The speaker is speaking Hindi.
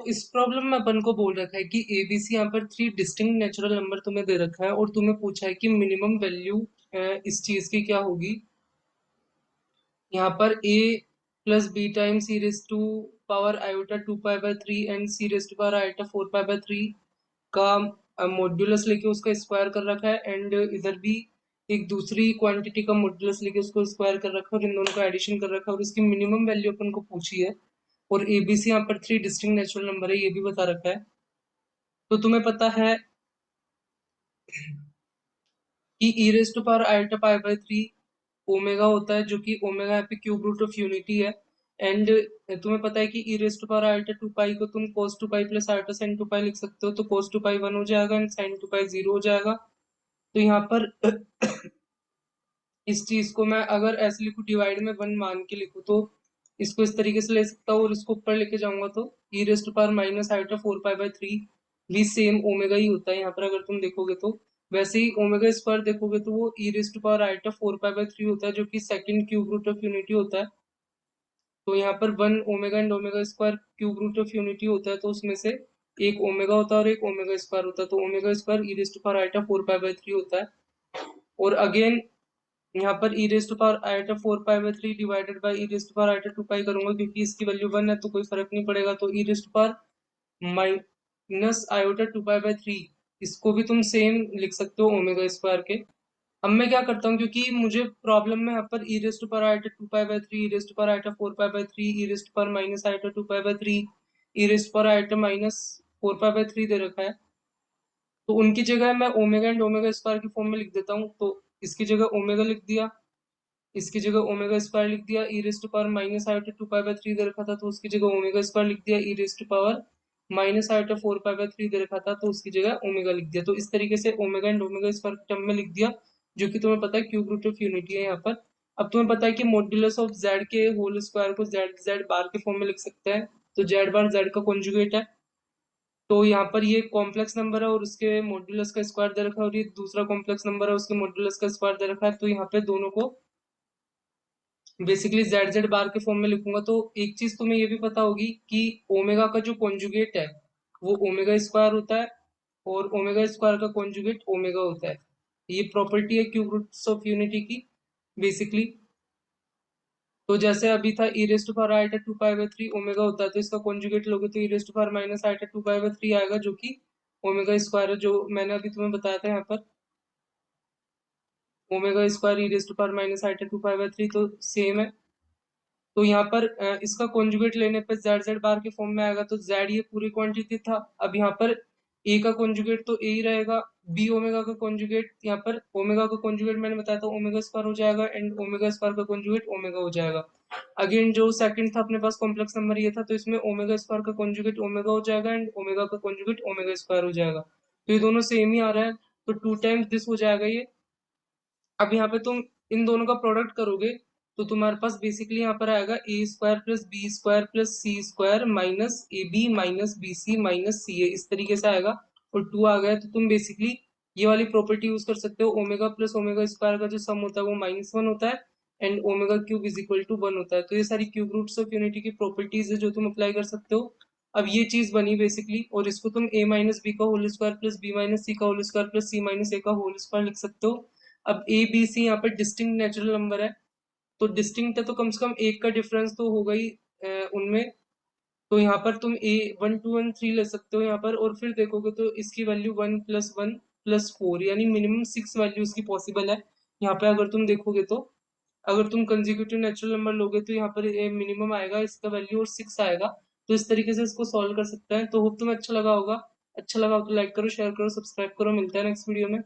इस प्रॉब्लम में अपन को बोल रखा है कि एबीसी यहाँ पर थ्री डिस्टिंक्ट नेचुरल नंबर तुम्हें दे रखा है और तुम्हें पूछा है कि मिनिमम वैल्यू इस चीज की क्या होगी। यहाँ पर a plus B time C raise to power iota 2 pi by 3 and C raise to power iota 4 pi by 3 का मॉड्यूलस लेके उसका स्क्वायर कर रखा है एंड इधर भी एक दूसरी क्वांटिटी का मॉड्यूलस लेके उसको स्क्वायर कर रखा है और इन दोनों का एडिशन कर रखा है और इसकी मिनिमम वैल्यू अपन को पूछी है। और एबीसी यहाँ पर थ्री डिस्टिंक्ट नेचुरल नंबर है ये भी बता रखा है। तो तुम्हें पता है कि e raise to power iota pi by 3 omega होता है, जो कि ओमेगा यहाँ पे क्यूब रूट ऑफ यूनिटी है। एंड तुम्हें पता है कि e raise to power iota 2 pi को तुम cos 2 pi plus iota sine 2 pi लिख सकते हो, तो कोस 2 पाई 1 हो जाएगा एंड साइन 2 पाई 0 हो जाएगा। तो यहाँ पर इस चीज को मैं अगर ऐसे लिखूं, डिवाइड में 1 मान के लिखूं, तो इसको इस तरीके से ले सकता हूँ और इसको ऊपर लेके जाऊंगा तो e raise to power minus iota 4 pi by 3 भी सेम ओमेगा ही होता है यहाँ पर। अगर तुम देखोगे तो वैसे ही ओमेगा स्क्वायर देखोगे तो वो e raise to power iota 4 pi by 3 होता है, जो कि second cube root of unity होता है। तो यहाँ पर 1 omega and omega square cube root of unity होता है, तो उसमें से एक ओमेगा होता है और एक ओमेगा स्क्वायर होता है, तो omega square E raise to power iota 4 pi by 3 होता है। और अगेन यहाँ पर e raise to power iota 4 pi by 3 divided by e raise to power iota 2 pi करूंगा, क्योंकि इसकी वैल्यू 1 है तो कोई फर्क नहीं पड़ेगा। तो e raise to power minus iota 2 pi by 3 इसको भी तुम सेम लिख सकते हो ओमेगा स्क्वायर के। अब मैं क्या करता हूँ, क्योंकि मुझे प्रॉब्लम में यहाँ पर e raise to power iota 2 pi by 3, e raise to power iota 4 pi by 3, e raise to power minus iota 2 pi by 3, e raise to power iota minus 4 pi by 3 दे रखा है। तो उनकी जगह मैं ओमेगा एंड ओमेगा स्क्वायर की फॉर्म में लिख देता हूँ। तो इसकी जगह ओमेगा लिख दिया, इसकी जगह ओमेगा स्क्वायर लिख दिया। E raise to power minus iota 2 pi by 3 दे रखा था तो उसकी जगह ओमेगा स्क्वायर लिख दिया। E raise to power minus iota 4 pi by 3 दे रखा था तो उसकी जगह ओमेगा लिख दिया। तो इस तरीके से omega and omega square term में लिख दिया, जो कि तुम्हें पता है क्यूब रूट ऑफ यूनिटी है यहाँ पर। अब तुम्हें पता है कि मॉड्यूलस ऑफ जेड के होल स्क्वायर को जेड जेड बार के फॉर्म में लिख सकते हैं, तो जेड बार जेड का कॉन्जुगेट है। तो यहाँ पर ये कॉम्प्लेक्स नंबर है और उसके मॉड्यूलस का स्क्वायर दे रखा है, और ये दूसरा कॉम्प्लेक्स नंबर है उसके मॉड्यूलस का स्क्वायर दे रखा है। तो यहाँ पे दोनों को बेसिकली जेड जेड बार के फॉर्म में लिखूंगा। तो एक चीज तुम्हें ये भी पता होगी कि ओमेगा का जो कॉन्जुगेट है वो ओमेगा स्क्वायर होता है और ओमेगा स्क्वायर का कॉन्जुगेट ओमेगा होता है। ये प्रॉपर्टी है क्यूब रूट्स ऑफ यूनिटी की बेसिकली। तो जैसे अभी था e raise to power iota 2 pi by 3 omega होता है, तो इसका कॉन्जुगेट लोगे तो e raise to power minus iota 2 pi by 3 आएगा, जो कि ओमेगा स्क्वायर है, जो मैंने अभी तुम्हें बताया था यहाँ पर omega square E raise to power minus iota 2 pi by 3 तो सेम है। तो यहाँ पर इसका कॉन्जुगेट लेने पे जेड जेड बार के फॉर्म में आएगा, तो जेड ये पूरी क्वांटिटी था। अब यहाँ पर ए का कॉन्जुगेट तो ए ही रहेगा, बी ओमेगा का कॉन्जुगेट यहाँ पर ओमेगा का कॉन्जुगेट मैंने बताया था ओमेगा स्क्वायर हो जाएगा एंड ओमेगा स्क्वायर का कॉन्जुगेट ओमेगा हो जाएगा। अगेन जो सेकंड था अपने पास कॉम्प्लेक्स नंबर ये था, तो इसमें ओमेगा स्क्वायर का कॉन्जुगेट ओमेगा हो जाएगा एंड ओमेगा का कॉन्जुगेट ओमेगा स्क्वायर हो जाएगा। तो ये दोनों सेम ही आ रहा है, तो 2 टाइम्स दिस हो जाएगा ये। अब यहाँ पे तुम इन दोनों का प्रोडक्ट करोगे तो तुम्हारे पास बेसिकली यहाँ पर आएगा a square plus b square plus c square minus a b minus b c minus c a, इस तरीके से आएगा। और 2 आ गया तो तुम बेसिकली ये वाली प्रॉपर्टी यूज कर सकते हो, ओमेगा प्लस ओमेगा स्क्वायर का जो सम होता है वो -1 होता है and omega cube is equal to 1 होता है। तो ये सारी क्यूब रूट्स ऑफ यूनिटी की प्रॉपर्टीज है जो तुम अप्लाई कर सकते हो। अब ये चीज बनी बेसिकली, और इसको तुम a माइनस बी का whole square plus b minus c का whole square plus c minus a का होल स्क्वायर लिख सकते हो। अब ए बी सी यहाँ पे डिस्टिंक्ट नेचुरल नंबर है, तो डिस्टिंक्ट है तो कम से कम एक का डिफरेंस तो होगा ही उनमें। तो यहाँ पर तुम ए 1 2 1 3 ले सकते हो यहाँ पर, और फिर देखोगे तो इसकी वैल्यू 1 + 1 + 4 यानी मिनिमम 6 वैल्यू इसकी पॉसिबल है यहाँ पे। अगर तुम देखोगे तो अगर तुम कंसेक्यूटिव नेचुरल नंबर लोगे तो यहाँ पर मिनिमम आएगा इसका वैल्यू और 6 आएगा। तो इस तरीके से इसको सॉल्व कर सकते हैं। तो होप तुम्हें अच्छा लगा होगा। अच्छा लगा हो तो लाइक करो, शेयर करो, सब्सक्राइब करो। मिलता है नेक्स्ट वीडियो में।